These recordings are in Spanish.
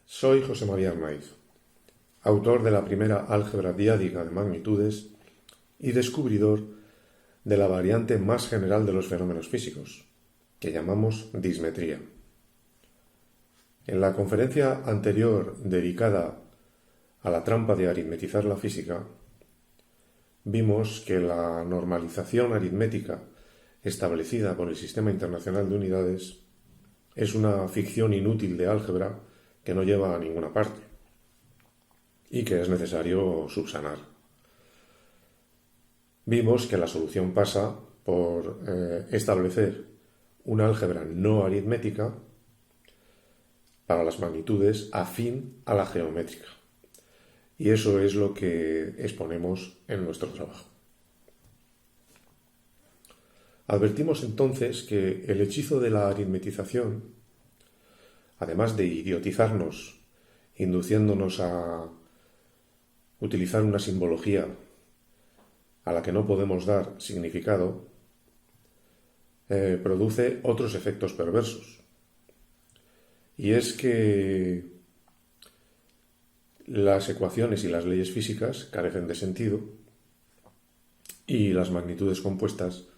Soy José María Arnaiz, autor de la primera álgebra diádica de magnitudes y descubridor de la variante más general de los fenómenos físicos, que llamamos dismetría. En la conferencia anterior dedicada a la trampa de aritmetizar la física, vimos que la normalización aritmética establecida por el Sistema Internacional de Unidades es una ficción inútil de álgebra que no lleva a ninguna parte y que es necesario subsanar. Vimos que la solución pasa por establecer una álgebra no aritmética para las magnitudes afín a la geométrica. Y eso es lo que exponemos en nuestro trabajo. Advertimos entonces que el hechizo de la aritmetización, además de idiotizarnos, induciéndonos a utilizar una simbología a la que no podemos dar significado, produce otros efectos perversos. Y es que las ecuaciones y las leyes físicas carecen de sentido y las magnitudes compuestas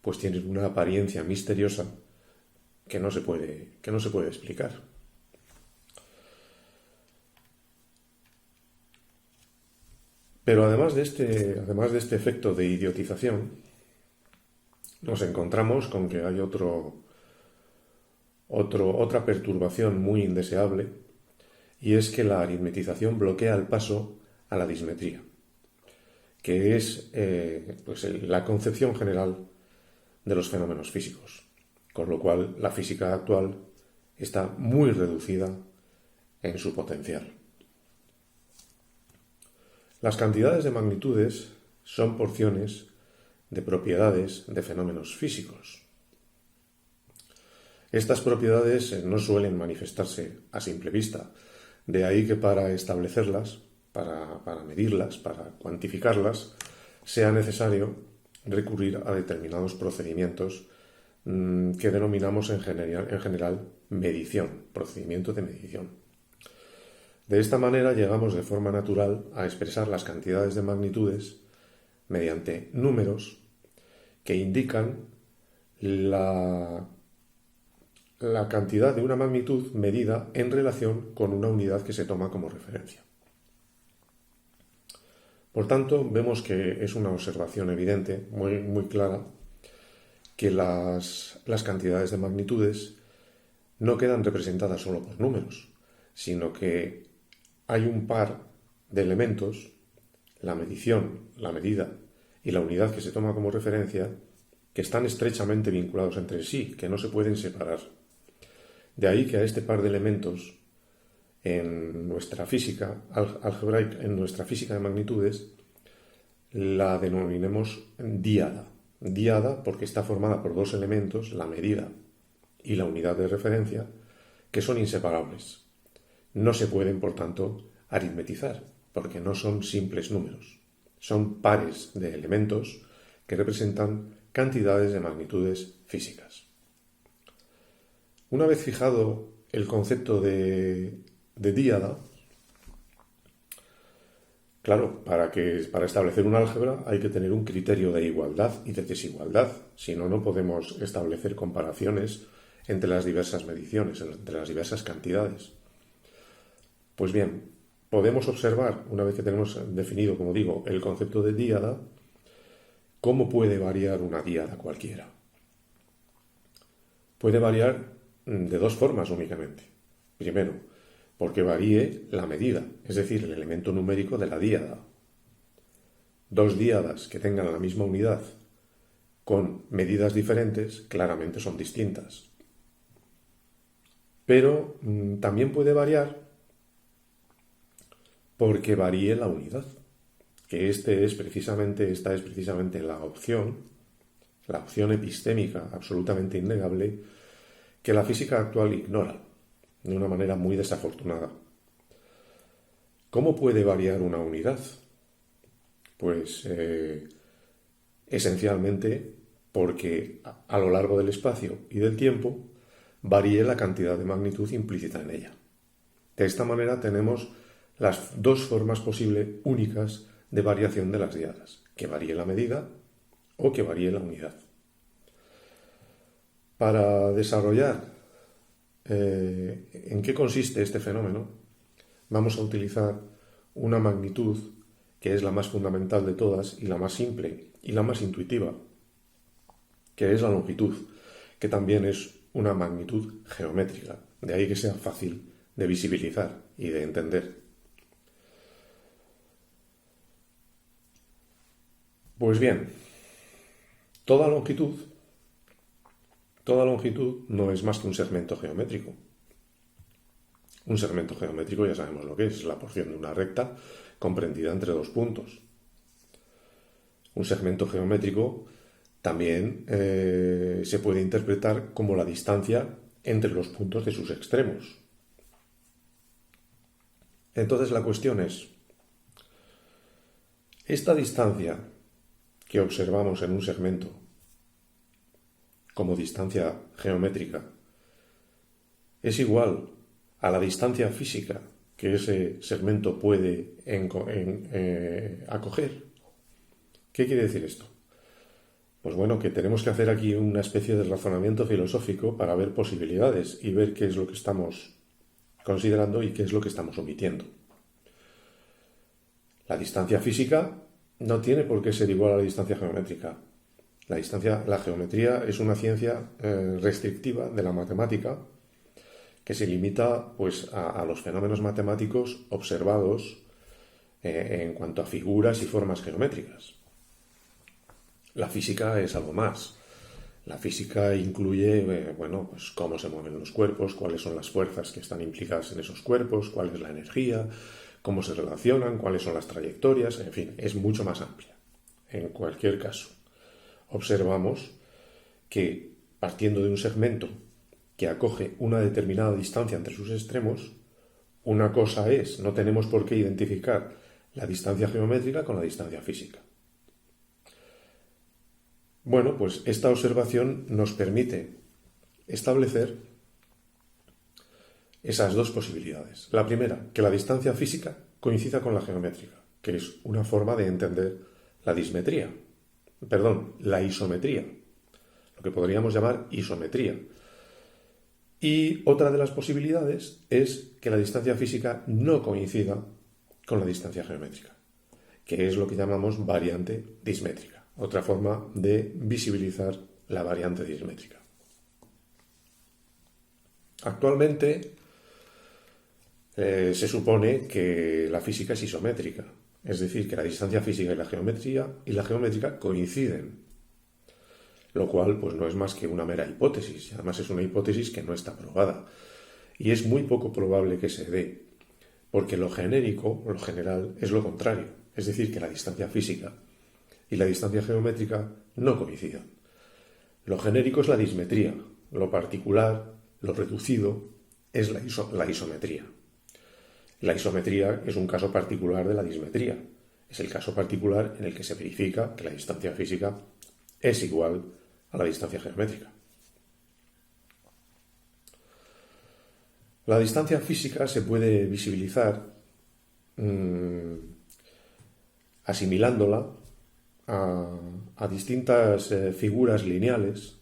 pues tienen una apariencia misteriosa que no se puede explicar. Pero además de este efecto de idiotización, nos encontramos con que hay otra perturbación muy indeseable, y es que la aritmetización bloquea el paso a la dismetría, que es la concepción general de los fenómenos físicos, con lo cual la física actual está muy reducida en su potencial. Las cantidades de magnitudes son porciones de propiedades de fenómenos físicos. Estas propiedades no suelen manifestarse a simple vista, de ahí que para establecerlas, para medirlas, para cuantificarlas, sea necesario recurrir a determinados procedimientos que denominamos en general medición, procedimiento de medición. De esta manera llegamos de forma natural a expresar las cantidades de magnitudes mediante números que indican la cantidad de una magnitud medida en relación con una unidad que se toma como referencia. Por tanto, vemos que es una observación evidente, muy clara, que las cantidades de magnitudes no quedan representadas solo por números, sino que hay un par de elementos, la medición, la medida y la unidad que se toma como referencia, que están estrechamente vinculados entre sí, que no se pueden separar. De ahí que a este par de elementos, en nuestra física algebraica, en nuestra física de magnitudes, la denominemos díada. Díada porque está formada por dos elementos, la medida y la unidad de referencia, que son inseparables. No se pueden, por tanto, aritmetizar, porque no son simples números. Son pares de elementos que representan cantidades de magnitudes físicas. Una vez fijado el concepto de díada, claro, para establecer una álgebra hay que tener un criterio de igualdad y de desigualdad, si no, no podemos establecer comparaciones entre las diversas mediciones, entre las diversas cantidades. Pues bien, podemos observar, una vez que tenemos definido, como digo, el concepto de díada, cómo puede variar una díada cualquiera. Puede variar de dos formas únicamente. Primero, porque varíe la medida, es decir, el elemento numérico de la díada. Dos díadas que tengan la misma unidad con medidas diferentes claramente son distintas. Pero también puede variar porque varíe la unidad, que esta es precisamente la opción epistémica absolutamente innegable que la física actual ignora de una manera muy desafortunada. ¿Cómo puede variar una unidad? Pues esencialmente porque a lo largo del espacio y del tiempo varíe la cantidad de magnitud implícita en ella. De esta manera tenemos las dos formas posibles únicas de variación de las diadas, que varíe la medida o que varíe la unidad. Para desarrollar en qué consiste este fenómeno, vamos a utilizar una magnitud que es la más fundamental de todas y la más simple y la más intuitiva, que es la longitud, que también es una magnitud geométrica, de ahí que sea fácil de visibilizar y de entender. Pues bien, toda longitud no es más que un segmento geométrico. Un segmento geométrico ya sabemos lo que es la porción de una recta comprendida entre dos puntos. Un segmento geométrico también se puede interpretar como la distancia entre los puntos de sus extremos. Entonces la cuestión es, esta distancia que observamos en un segmento como distancia geométrica es igual a la distancia física que ese segmento puede acoger. ¿Qué quiere decir esto? Pues bueno, que tenemos que hacer aquí una especie de razonamiento filosófico para ver posibilidades y ver qué es lo que estamos considerando y qué es lo que estamos omitiendo. La distancia física no tiene por qué ser igual a la distancia geométrica. La geometría es una ciencia restrictiva de la matemática que se limita pues, a los fenómenos matemáticos observados en cuanto a figuras y formas geométricas. La física es algo más. La física incluye pues cómo se mueven los cuerpos, cuáles son las fuerzas que están implicadas en esos cuerpos, cuál es la energía, cómo se relacionan, cuáles son las trayectorias, en fin, es mucho más amplia. En cualquier caso, observamos que partiendo de un segmento que acoge una determinada distancia entre sus extremos, una cosa es, no tenemos por qué identificar la distancia geométrica con la distancia física. Bueno, pues esta observación nos permite establecer esas dos posibilidades. La primera, que la distancia física coincida con la geométrica, que es una forma de entender la isometría, lo que podríamos llamar isometría. Y otra de las posibilidades es que la distancia física no coincida con la distancia geométrica, que es lo que llamamos variante dismétrica, otra forma de visibilizar la variante dismétrica. Actualmente se supone que la física es isométrica, es decir, que la distancia física y la geométrica coinciden, lo cual pues no es más que una mera hipótesis, y además es una hipótesis que no está probada, y es muy poco probable que se dé, porque lo genérico, lo general, es lo contrario, es decir, que la distancia física y la distancia geométrica no coincidan. Lo genérico es la dismetría, lo particular, lo reducido, es la isometría. La isometría es un caso particular de la dismetría. Es el caso particular en el que se verifica que la distancia física es igual a la distancia geométrica. La distancia física se puede visibilizar asimilándola a distintas figuras lineales.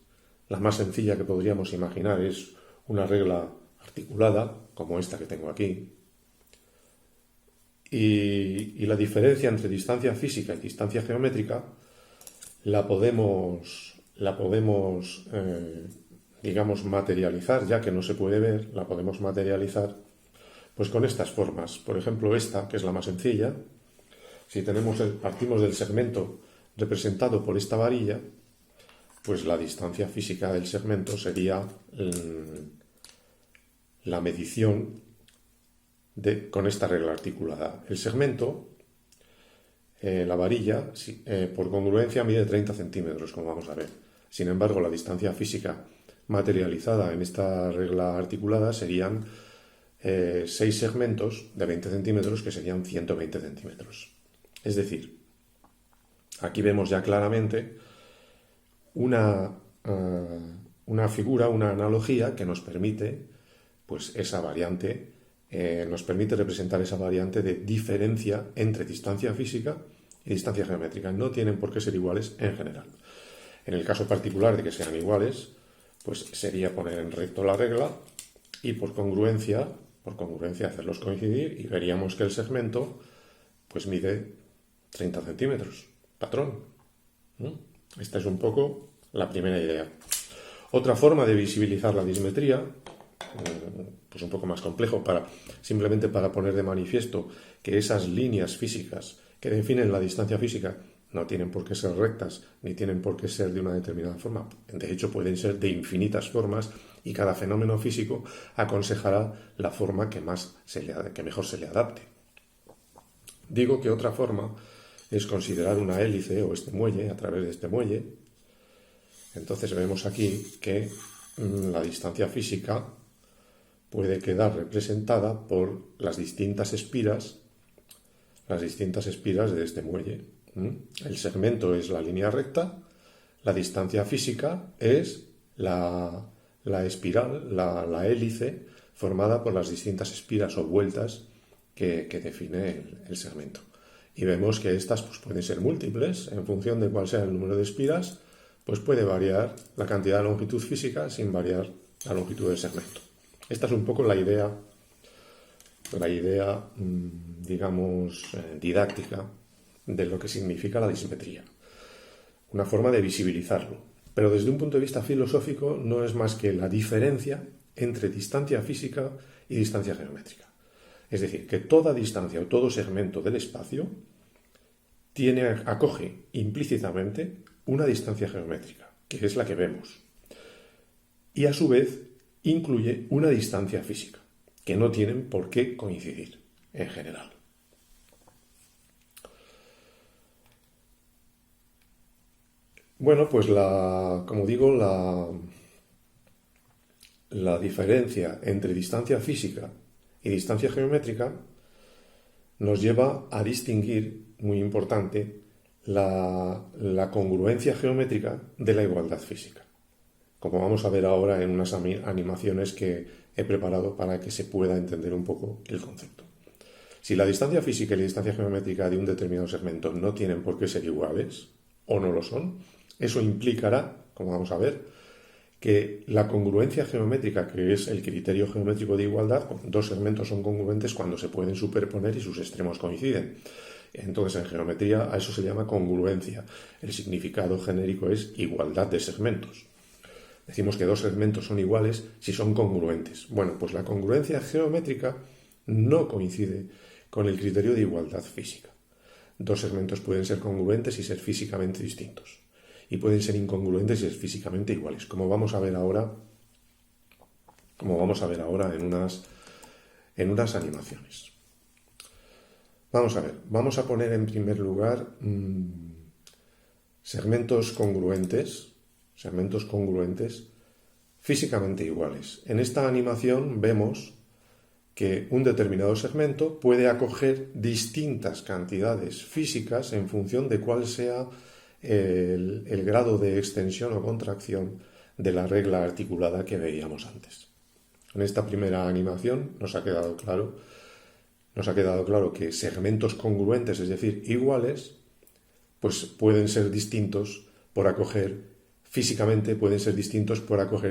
La más sencilla que podríamos imaginar es una regla articulada, como esta que tengo aquí. Y la diferencia entre distancia física y distancia geométrica la podemos materializar, ya que no se puede ver, la podemos materializar pues con estas formas. Por ejemplo, esta, que es la más sencilla, si partimos del segmento representado por esta varilla, pues la distancia física del segmento sería la medición con esta regla articulada. El segmento, la varilla, por congruencia mide 30 centímetros, como vamos a ver. Sin embargo, la distancia física materializada en esta regla articulada serían 6 segmentos de 20 centímetros, que serían 120 centímetros. Es decir, aquí vemos ya claramente una figura, una analogía que nos permite pues, esa variante nos permite representar esa variante de diferencia entre distancia física y distancia geométrica. No tienen por qué ser iguales en general. En el caso particular de que sean iguales, pues sería poner en recto la regla y por congruencia hacerlos coincidir y veríamos que el segmento pues mide 30 centímetros. Patrón. Esta es un poco la primera idea. Otra forma de visibilizar la dismetría, pues un poco más complejo, simplemente para poner de manifiesto que esas líneas físicas que definen la distancia física no tienen por qué ser rectas, ni tienen por qué ser de una determinada forma. De hecho, pueden ser de infinitas formas y cada fenómeno físico aconsejará la forma que mejor se le adapte. Digo que otra forma es considerar una hélice o este muelle, a través de este muelle. Entonces vemos aquí que la distancia física puede quedar representada por las distintas espiras de este muelle. El segmento es la línea recta, la distancia física es la espiral, la hélice formada por las distintas espiras o vueltas que define el segmento. Y vemos que estas pues, pueden ser múltiples, en función de cuál sea el número de espiras, pues puede variar la cantidad de longitud física sin variar la longitud del segmento. Esta es un poco la idea digamos, didáctica de lo que significa la dismetría. Una forma de visibilizarlo. Pero desde un punto de vista filosófico no es más que la diferencia entre distancia física y distancia geométrica. Es decir, que toda distancia o todo segmento del espacio acoge implícitamente una distancia geométrica, que es la que vemos. Y a su vez incluye una distancia física, que no tienen por qué coincidir en general. Bueno, pues como digo, la diferencia entre distancia física y distancia geométrica nos lleva a distinguir, muy importante, la congruencia geométrica de la igualdad física, como vamos a ver ahora en unas animaciones que he preparado para que se pueda entender un poco el concepto. Si la distancia física y la distancia geométrica de un determinado segmento no tienen por qué ser iguales, o no lo son, eso implicará, como vamos a ver, que la congruencia geométrica, que es el criterio geométrico de igualdad, dos segmentos son congruentes cuando se pueden superponer y sus extremos coinciden. Entonces, en geometría a eso se llama congruencia. El significado genérico es igualdad de segmentos. Decimos que dos segmentos son iguales si son congruentes. Bueno, pues la congruencia geométrica no coincide con el criterio de igualdad física. Dos segmentos pueden ser congruentes y ser físicamente distintos. Y pueden ser incongruentes y ser físicamente iguales, como vamos a ver ahora en unas animaciones. Vamos a ver, vamos a poner en primer lugar segmentos congruentes físicamente iguales. En esta animación vemos que un determinado segmento puede acoger distintas cantidades físicas en función de cuál sea el grado de extensión o contracción de la regla articulada que veíamos antes. En esta primera animación nos ha quedado claro que segmentos congruentes, es decir, iguales, pues pueden ser distintos por acoger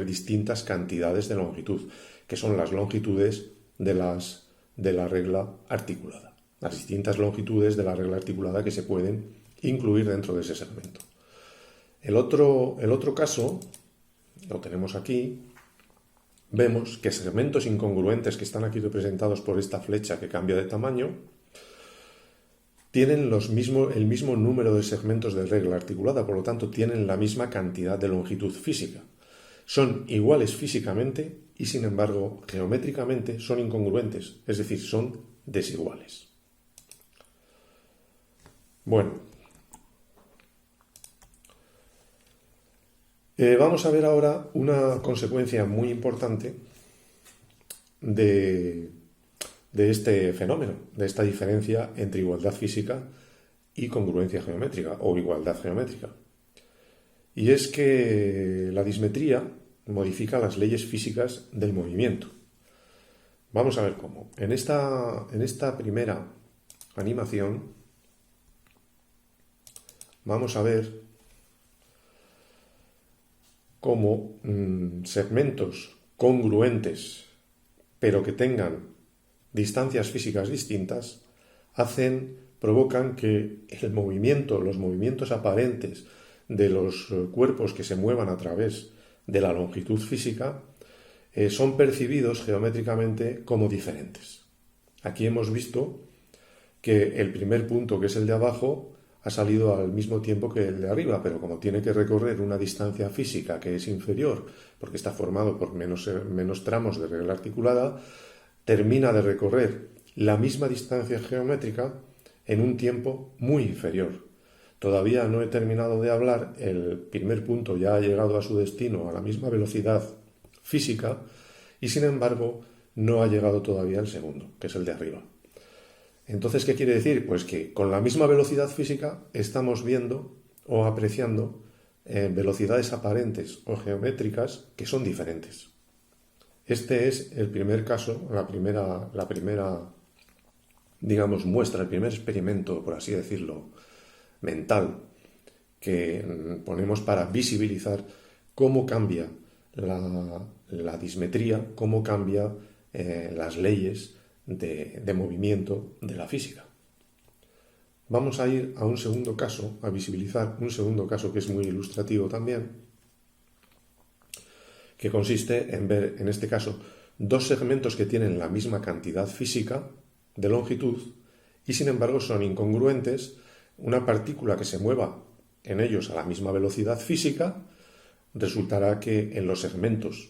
distintas cantidades de longitud, que son las longitudes de la regla articulada. Las distintas longitudes de la regla articulada que se pueden incluir dentro de ese segmento. El otro caso, lo tenemos aquí, vemos que segmentos incongruentes que están aquí representados por esta flecha que cambia de tamaño, tienen el mismo número de segmentos de regla articulada, por lo tanto tienen la misma cantidad de longitud física. Son iguales físicamente y sin embargo geométricamente son incongruentes, es decir, son desiguales. Bueno, vamos a ver ahora una consecuencia muy importante de este fenómeno, de esta diferencia entre igualdad física y congruencia geométrica o igualdad geométrica. Y es que la dismetría modifica las leyes físicas del movimiento. Vamos a ver cómo. En esta primera animación vamos a ver cómo segmentos congruentes, pero que tengan distancias físicas distintas, provocan que los movimientos aparentes de los cuerpos que se muevan a través de la longitud física son percibidos geométricamente como diferentes. Aquí hemos visto que el primer punto, que es el de abajo, ha salido al mismo tiempo que el de arriba, pero como tiene que recorrer una distancia física que es inferior, porque está formado por menos tramos de regla articulada, termina de recorrer la misma distancia geométrica en un tiempo muy inferior. Todavía no he terminado de hablar, el primer punto ya ha llegado a su destino a la misma velocidad física y sin embargo no ha llegado todavía el segundo, que es el de arriba. Entonces, ¿qué quiere decir? Pues que con la misma velocidad física estamos viendo o apreciando velocidades aparentes o geométricas que son diferentes. Este es el primer caso, la primera, digamos, muestra, el primer experimento, por así decirlo, mental que ponemos para visibilizar cómo cambia la dismetría, cómo cambia las leyes de movimiento de la física. Vamos a ir a un segundo caso, a visibilizar un segundo caso que es muy ilustrativo también, que consiste en ver, en este caso, dos segmentos que tienen la misma cantidad física de longitud y sin embargo son incongruentes. Una partícula que se mueva en ellos a la misma velocidad física resultará que en los segmentos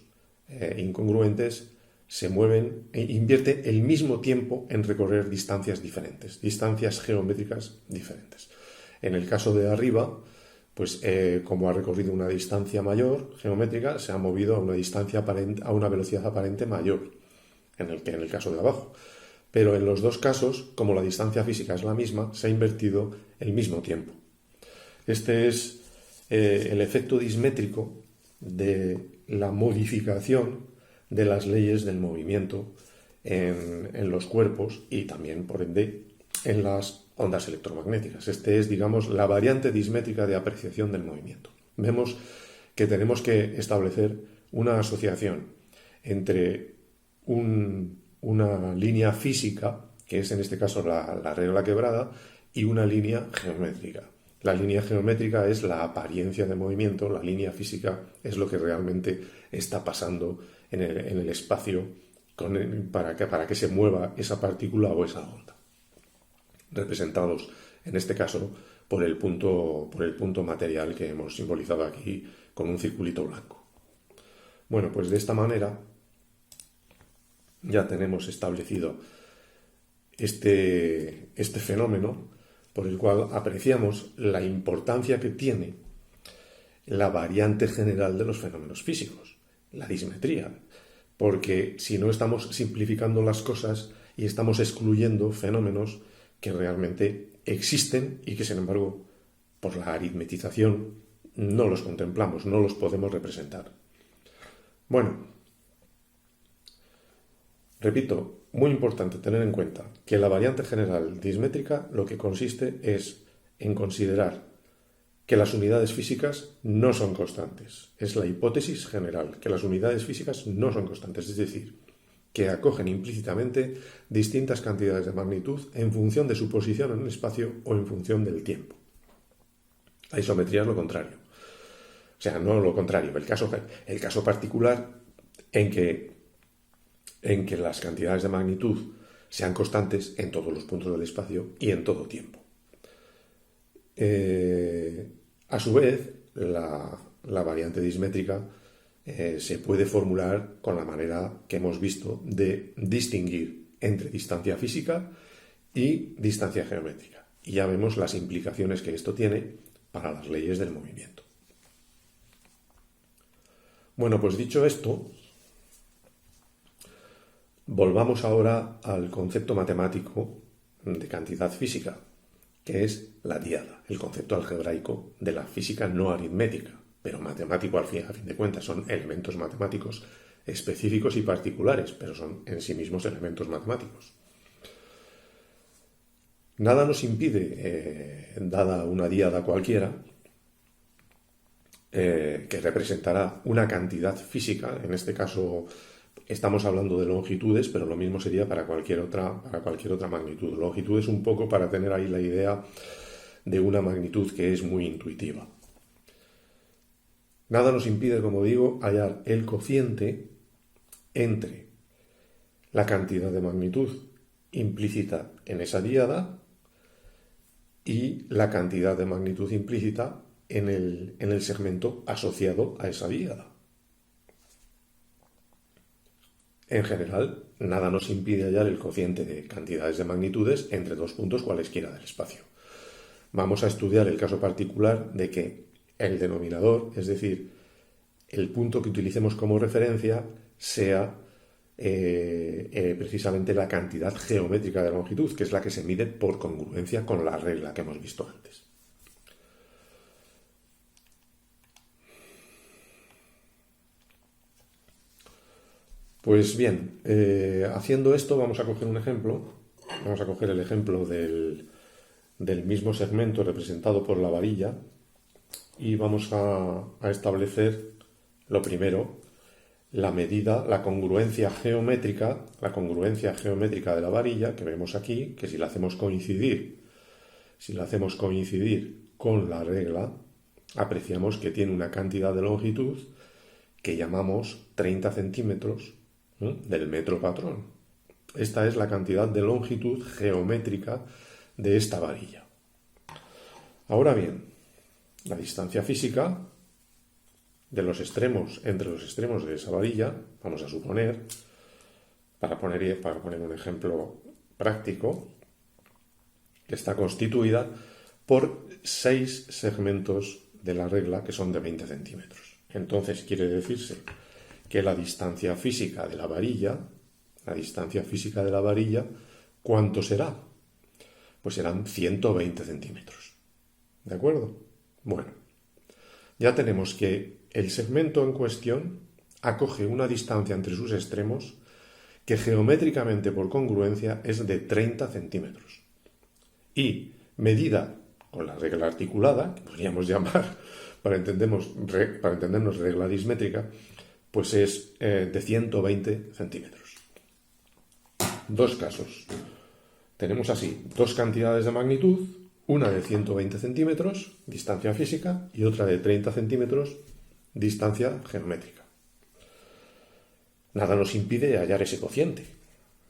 incongruentes se mueven e invierte el mismo tiempo en recorrer distancias diferentes, distancias geométricas diferentes. En el caso de arriba, pues como ha recorrido una distancia mayor geométrica, se ha movido a una distancia aparente, a una velocidad aparente mayor en el caso de abajo. Pero en los dos casos, como la distancia física es la misma, se ha invertido el mismo tiempo. Este es el efecto dismétrico de la modificación de las leyes del movimiento en los cuerpos y también, por ende, en las ondas electromagnéticas. Este es, digamos, la variante dismétrica de apreciación del movimiento. Vemos que tenemos que establecer una asociación entre una línea física, que es en este caso la regla quebrada, y una línea geométrica. La línea geométrica es la apariencia de movimiento, la línea física es lo que realmente está pasando en el espacio para que se mueva esa partícula o esa onda, representados en este caso por el punto material que hemos simbolizado aquí con un circulito blanco. Bueno, pues de esta manera ya tenemos establecido este fenómeno por el cual apreciamos la importancia que tiene la variante general de los fenómenos físicos, la dismetría, porque si no estamos simplificando las cosas y estamos excluyendo fenómenos que realmente existen y que sin embargo por la aritmetización no los contemplamos, no los podemos representar. Bueno, repito, muy importante tener en cuenta que la variante general dismétrica lo que consiste es en considerar que las unidades físicas no son constantes. Es la hipótesis general, que las unidades físicas no son constantes, es decir, que acogen implícitamente distintas cantidades de magnitud en función de su posición en el espacio o en función del tiempo. La isometría es lo contrario. O sea, no lo contrario, el caso particular en que las cantidades de magnitud sean constantes en todos los puntos del espacio y en todo tiempo. A su vez, la variante dismétrica se puede formular con la manera que hemos visto de distinguir entre distancia física y distancia geométrica. Y ya vemos las implicaciones que esto tiene para las leyes del movimiento. Bueno, pues dicho esto, volvamos ahora al concepto matemático de cantidad física, que es la diada, el concepto algebraico de la física no aritmética, pero matemático a fin de cuentas, son elementos matemáticos específicos y particulares, pero son en sí mismos elementos matemáticos. Nada nos impide, dada una díada cualquiera, que representará una cantidad física, en este caso estamos hablando de longitudes, pero lo mismo sería para cualquier otra magnitud. Longitud es un poco para tener ahí la idea de una magnitud que es muy intuitiva. Nada nos impide, como digo, hallar el cociente entre la cantidad de magnitud implícita en esa díada y la cantidad de magnitud implícita en el segmento asociado a esa díada. En general, nada nos impide hallar el cociente de cantidades de magnitudes entre dos puntos cualesquiera del espacio. Vamos a estudiar el caso particular de que el denominador, es decir, el punto que utilicemos como referencia, sea precisamente la cantidad geométrica de longitud, que es la que se mide por congruencia con la regla que hemos visto antes. Pues bien, haciendo esto vamos a coger un ejemplo. Vamos a coger el ejemplo del mismo segmento representado por la varilla y vamos a establecer lo primero, la medida, la congruencia geométrica de la varilla que vemos aquí, que si la hacemos coincidir con la regla, apreciamos que tiene una cantidad de longitud que llamamos 30 centímetros del metro patrón. Esta es la cantidad de longitud geométrica de esta varilla. Ahora bien, la distancia física de los extremos, entre los extremos de esa varilla, vamos a suponer, para poner un ejemplo práctico, que está constituida por 6 segmentos de la regla que son de 20 centímetros. Entonces quiere decirse que la distancia física de la varilla, ¿cuánto será? Pues serán 120 centímetros. ¿De acuerdo? Bueno, ya tenemos que el segmento en cuestión acoge una distancia entre sus extremos que geométricamente por congruencia es de 30 centímetros. Y medida con la regla articulada, que podríamos llamar, para entendernos regla dismétrica, pues es de 120 centímetros. Dos casos. Tenemos así dos cantidades de magnitud, una de 120 centímetros, distancia física, y otra de 30 centímetros, distancia geométrica. Nada nos impide hallar ese cociente,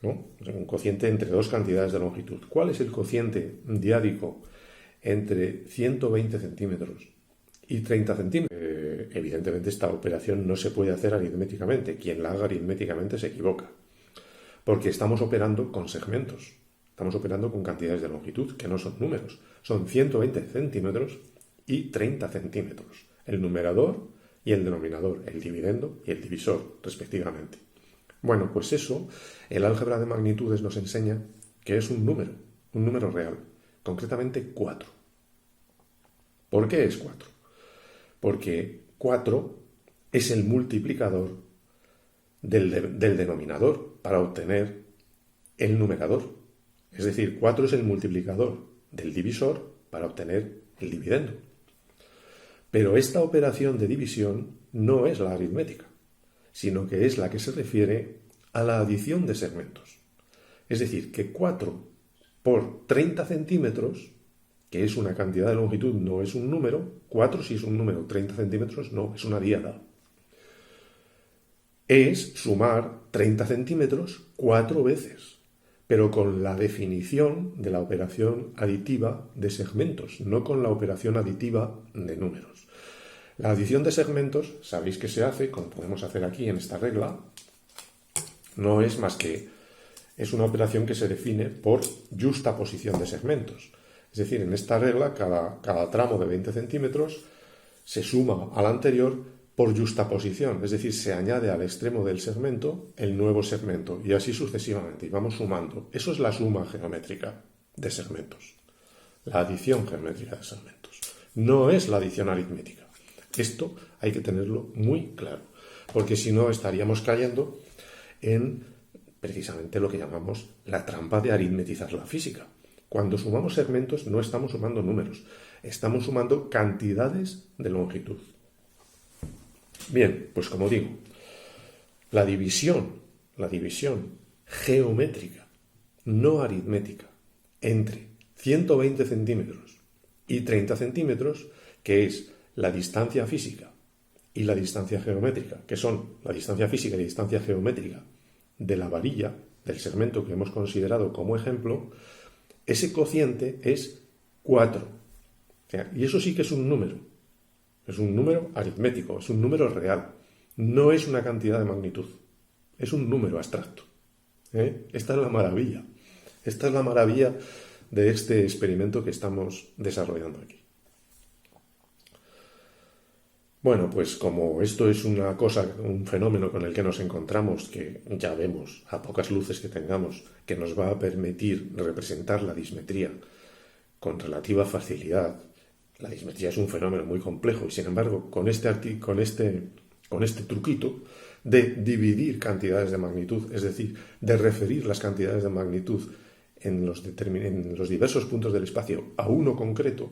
¿no? Un cociente entre dos cantidades de longitud. ¿Cuál es el cociente diádico entre 120 centímetros y 30 centímetros? Evidentemente esta operación no se puede hacer aritméticamente. Quien la haga aritméticamente se equivoca, porque estamos operando con segmentos. Estamos operando con cantidades de longitud que no son números. Son 120 centímetros y 30 centímetros. El numerador y el denominador, el dividendo y el divisor, respectivamente. Bueno, pues eso, el álgebra de magnitudes nos enseña que es un número real, concretamente 4. ¿Por qué es 4? Porque 4 es el multiplicador del denominador para obtener el numerador. Es decir, 4 es el multiplicador del divisor para obtener el dividendo. Pero esta operación de división no es la aritmética, sino que es la que se refiere a la adición de segmentos. Es decir, que 4 por 30 centímetros, que es una cantidad de longitud, no es un número. 4 sí es un número, 30 centímetros no, es una díada. Es sumar 30 centímetros 4 veces, pero con la definición de la operación aditiva de segmentos, no con la operación aditiva de números. La adición de segmentos, sabéis que se hace, como podemos hacer aquí en esta regla, no es más que, es una operación que se define por yuxtaposición de segmentos. Es decir, en esta regla, cada tramo de 20 centímetros se suma al anterior por yuxtaposición, es decir, se añade al extremo del segmento el nuevo segmento y así sucesivamente, y vamos sumando. Eso es la suma geométrica de segmentos, la adición geométrica de segmentos. No es la adición aritmética. Esto hay que tenerlo muy claro. porque si no estaríamos cayendo en precisamente lo que llamamos la trampa de aritmetizar la física. Cuando sumamos segmentos no estamos sumando números, estamos sumando cantidades de longitud. Bien, pues como digo, la división geométrica, no aritmética, entre 120 centímetros y 30 centímetros, que es la distancia física y la distancia geométrica, que son la distancia física y la distancia geométrica de la varilla, del segmento que hemos considerado como ejemplo, ese cociente es 4. Y eso sí que es un número aritmético, es un número real, no es una cantidad de magnitud, es un número abstracto. Esta es la maravilla de este experimento que estamos desarrollando aquí. Bueno, pues como esto es una cosa, un fenómeno con el que nos encontramos, que ya vemos a pocas luces que tengamos, que nos va a permitir representar la dismetría con relativa facilidad. La dismetría es un fenómeno muy complejo y sin embargo con este truquito de dividir cantidades de magnitud, es decir, de referir las cantidades de magnitud en los diversos puntos del espacio a uno concreto,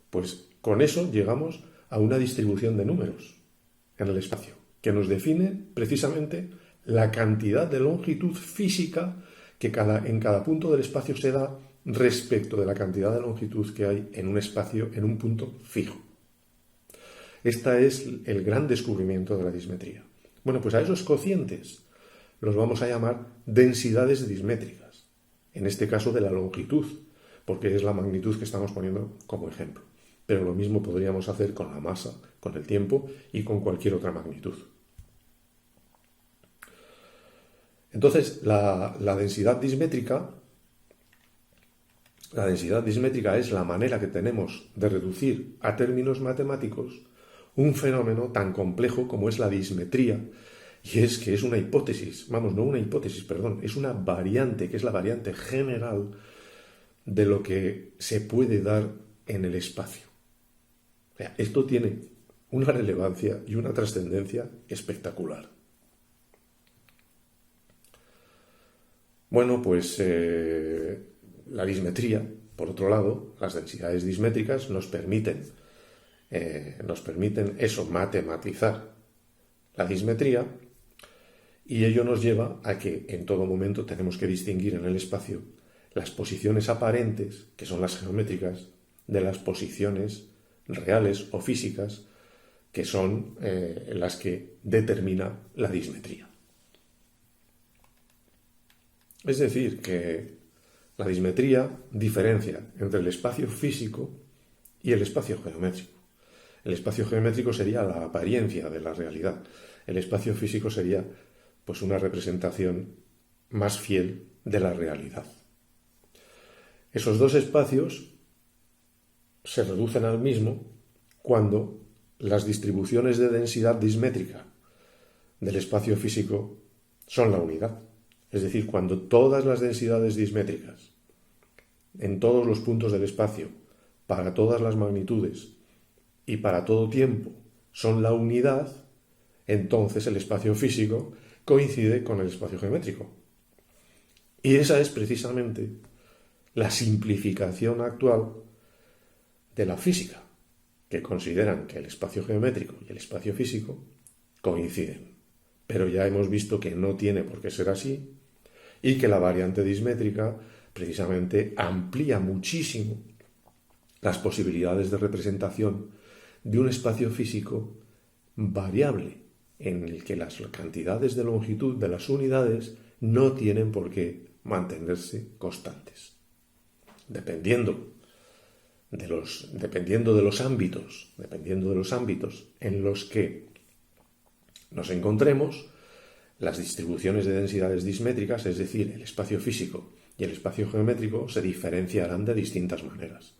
pues con eso llegamos a una distribución de números en el espacio, que nos define precisamente la cantidad de longitud física que en cada punto del espacio se da respecto de la cantidad de longitud que hay en un espacio, en un punto fijo. Este es el gran descubrimiento de la dismetría. Bueno, pues a esos cocientes los vamos a llamar densidades dismétricas, en este caso de la longitud, porque es la magnitud que estamos poniendo como ejemplo. Pero lo mismo podríamos hacer con la masa, con el tiempo y con cualquier otra magnitud. Entonces, la densidad dismétrica es la manera que tenemos de reducir a términos matemáticos un fenómeno tan complejo como es la dismetría, y es que es una hipótesis, es una variante, que es la variante general de lo que se puede dar en el espacio. O sea, esto tiene una relevancia y una trascendencia espectacular. Bueno, pues la dismetría, por otro lado, las densidades dismétricas nos permiten eso, matematizar la dismetría, y ello nos lleva a que en todo momento tenemos que distinguir en el espacio las posiciones aparentes, que son las geométricas, de las posiciones reales o físicas, que son las que determina la dismetría. Es decir, que la dismetría diferencia entre el espacio físico y el espacio geométrico. El espacio geométrico sería la apariencia de la realidad. El espacio físico sería, pues, una representación más fiel de la realidad. Esos dos espacios se reducen al mismo cuando las distribuciones de densidad dismétrica del espacio físico son la unidad. Es decir, cuando todas las densidades dismétricas en todos los puntos del espacio, para todas las magnitudes y para todo tiempo son la unidad, entonces el espacio físico coincide con el espacio geométrico. Y esa es precisamente la simplificación actual de la física, que consideran que el espacio geométrico y el espacio físico coinciden. Pero ya hemos visto que no tiene por qué ser así y que la variante dismétrica precisamente amplía muchísimo las posibilidades de representación de un espacio físico variable, en el que las cantidades de longitud de las unidades no tienen por qué mantenerse constantes. Dependiendo de los ámbitos en los que nos encontremos, las distribuciones de densidades dismétricas, es decir, el espacio físico y el espacio geométrico, se diferenciarán de distintas maneras.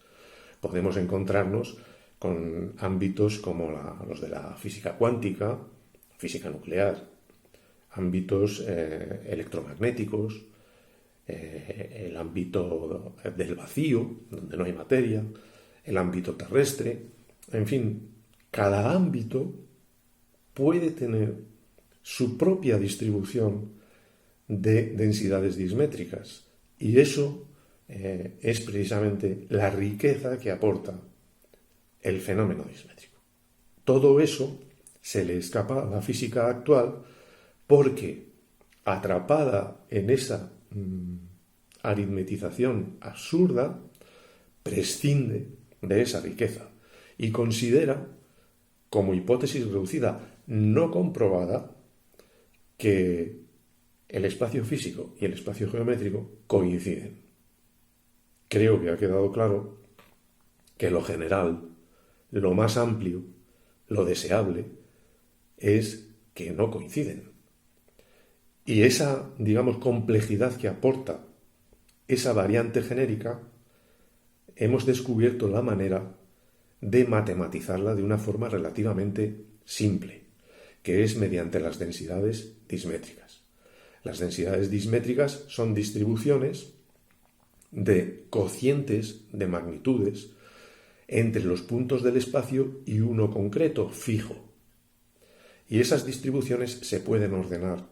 Podemos encontrarnos con ámbitos como los de la física cuántica, física nuclear, ámbitos electromagnéticos, el ámbito del vacío, donde no hay materia, el ámbito terrestre, en fin, cada ámbito puede tener su propia distribución de densidades dismétricas. Y eso es precisamente la riqueza que aporta el fenómeno dismétrico. Todo eso se le escapa a la física actual porque, atrapada en esa aritmetización absurda, prescinde de esa riqueza y considera, como hipótesis reducida no comprobada, que el espacio físico y el espacio geométrico coinciden. Creo que ha quedado claro que lo general, lo más amplio, lo deseable, es que no coinciden. Y esa, digamos, complejidad que aporta esa variante genérica, hemos descubierto la manera de matematizarla de una forma relativamente simple, que es mediante las densidades dismétricas. Las densidades dismétricas son distribuciones de cocientes de magnitudes entre los puntos del espacio y uno concreto, fijo. Y esas distribuciones se pueden ordenar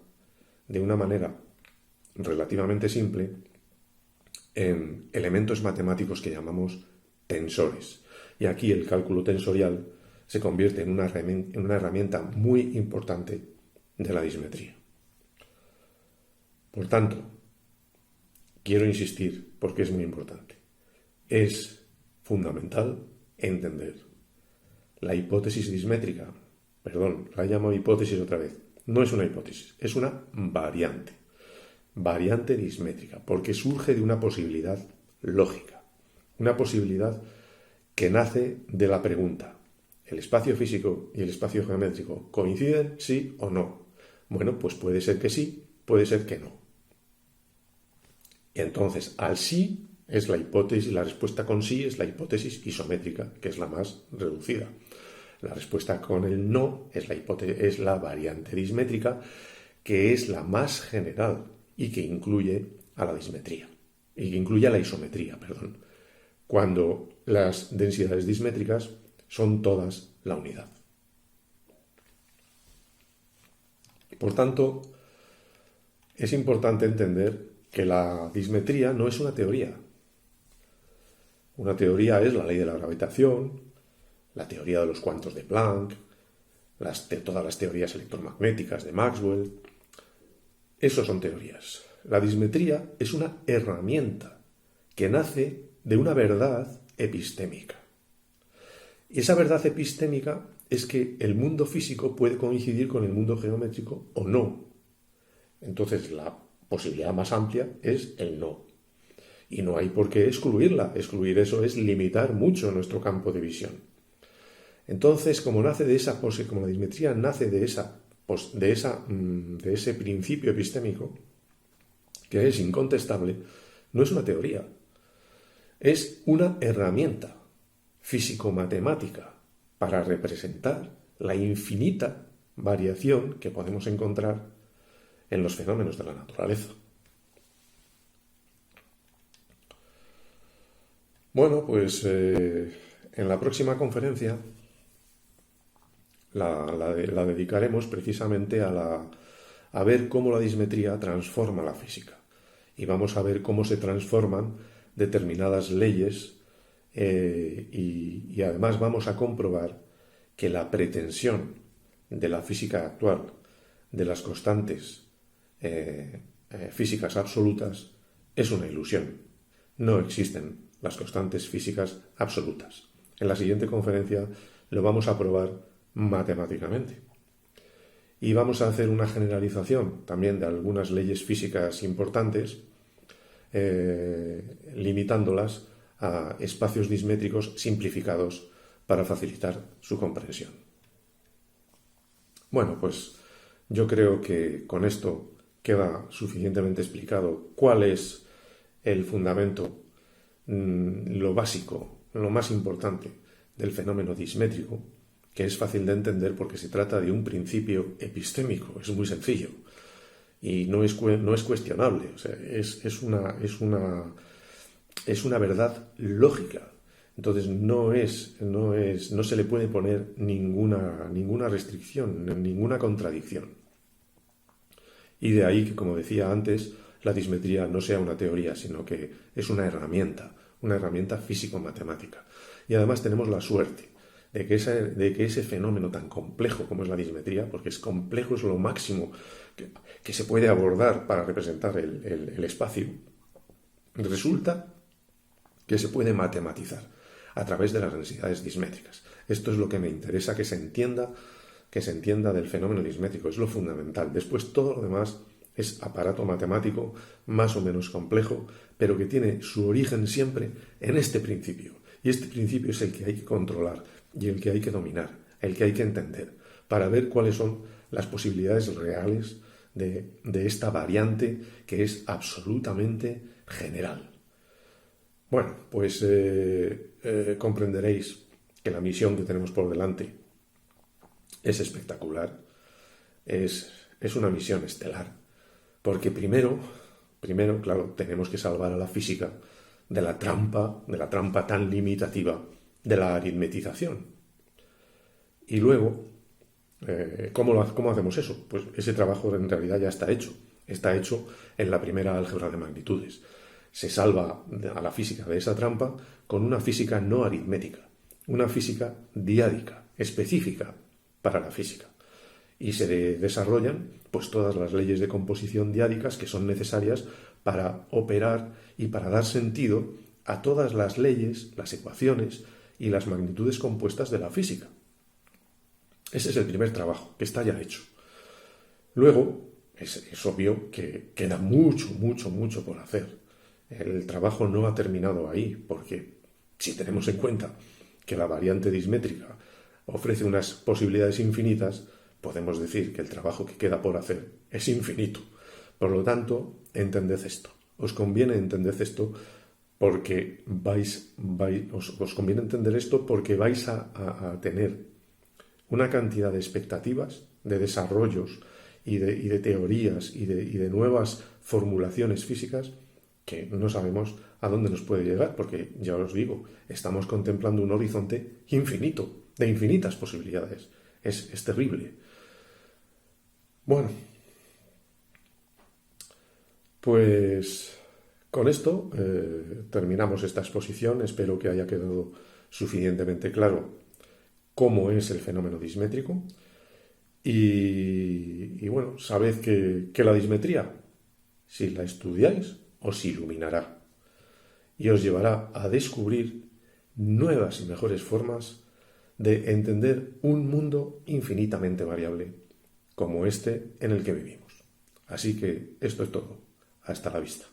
de una manera relativamente simple en elementos matemáticos que llamamos tensores. Y aquí el cálculo tensorial se convierte en una herramienta muy importante de la dismetría. Por tanto, quiero insistir, porque es muy importante, es fundamental entender la hipótesis dismétrica. Perdón, la llamo hipótesis otra vez. No es una hipótesis, es una variante. Variante dismétrica, porque surge de una posibilidad lógica. Una posibilidad que nace de la pregunta: ¿el espacio físico y el espacio geométrico coinciden, sí o no? Bueno, pues puede ser que sí, puede ser que no. Y entonces, al sí es la hipótesis, la respuesta con sí es la hipótesis isométrica, que es la más reducida. La respuesta con el no es la variante dismétrica, que es la más general y que incluye a la dismetría, y que incluye a la isometría, perdón, cuando las densidades dismétricas son todas la unidad. Por tanto, es importante entender que la dismetría no es una teoría. Una teoría es la ley de la gravitación, la teoría de los cuantos de Planck, todas las teorías electromagnéticas de Maxwell. Eso son teorías. La dismetría es una herramienta que nace de una verdad epistémica. Y esa verdad epistémica es que el mundo físico puede coincidir con el mundo geométrico o no. Entonces, la posibilidad más amplia es el no. Y no hay por qué excluirla. Excluir eso es limitar mucho nuestro campo de visión. Entonces, como la dismetría nace de ese principio epistémico, que es incontestable, no es una teoría. Es una herramienta físico-matemática para representar la infinita variación que podemos encontrar en los fenómenos de la naturaleza. Bueno, pues en la próxima conferencia la dedicaremos precisamente a ver cómo la dismetría transforma la física. Y vamos a ver cómo se transforman determinadas leyes y además vamos a comprobar que la pretensión de la física actual, de las constantes físicas absolutas, es una ilusión. No existen las constantes físicas absolutas. En la siguiente conferencia lo vamos a probar matemáticamente. Y vamos a hacer una generalización también de algunas leyes físicas importantes, limitándolas a espacios dismétricos simplificados para facilitar su comprensión. Bueno, pues yo creo que con esto queda suficientemente explicado cuál es el fundamento, lo básico, lo más importante del fenómeno dismétrico, que es fácil de entender porque se trata de un principio epistémico, es muy sencillo y no es cuestionable, o sea, es una verdad lógica. Entonces no se le puede poner ninguna restricción, ninguna contradicción. Y de ahí que, como decía antes, la dismetría no sea una teoría, sino que es una herramienta físico-matemática. Y además tenemos la suerte de que ese fenómeno tan complejo como es la dismetría, porque es complejo, es lo máximo que se puede abordar para representar el espacio, resulta que se puede matematizar a través de las densidades dismétricas. Esto es lo que me interesa que se entienda del fenómeno dismétrico, es lo fundamental. Después todo lo demás es aparato matemático más o menos complejo, pero que tiene su origen siempre en este principio. Y este principio es el que hay que controlar y el que hay que dominar, el que hay que entender, para ver cuáles son las posibilidades reales de esta variante que es absolutamente general. Bueno, pues comprenderéis que la misión que tenemos por delante es espectacular, es una misión estelar, porque primero, claro, tenemos que salvar a la física de la trampa tan limitativa de la aritmetización. Y luego, ¿cómo hacemos eso? Pues ese trabajo en realidad ya está hecho en la primera álgebra de magnitudes. Se salva a la física de esa trampa con una física no aritmética, una física diádica, específica para la física. Y se desarrollan pues todas las leyes de composición diádicas que son necesarias para operar y para dar sentido a todas las leyes, las ecuaciones y las magnitudes compuestas de la física. Ese es el primer trabajo, que está ya hecho. Luego, es obvio que queda mucho por hacer. El trabajo no ha terminado ahí, porque si tenemos en cuenta que la variante dismétrica ofrece unas posibilidades infinitas, podemos decir que el trabajo que queda por hacer es infinito. Por lo tanto, entended esto. Os conviene entender esto porque os conviene entender esto porque vais a tener una cantidad de expectativas, de desarrollos y de teorías y de nuevas formulaciones físicas que no sabemos a dónde nos puede llegar, porque ya os digo, estamos contemplando un horizonte infinito, de infinitas posibilidades. Es terrible. Bueno, pues con esto terminamos esta exposición. Espero que haya quedado suficientemente claro cómo es el fenómeno dismétrico. Y bueno, sabed que la dismetría, si la estudiáis, os iluminará y os llevará a descubrir nuevas y mejores formas de entender un mundo infinitamente variable, como este en el que vivimos. Así que esto es todo. Hasta la vista.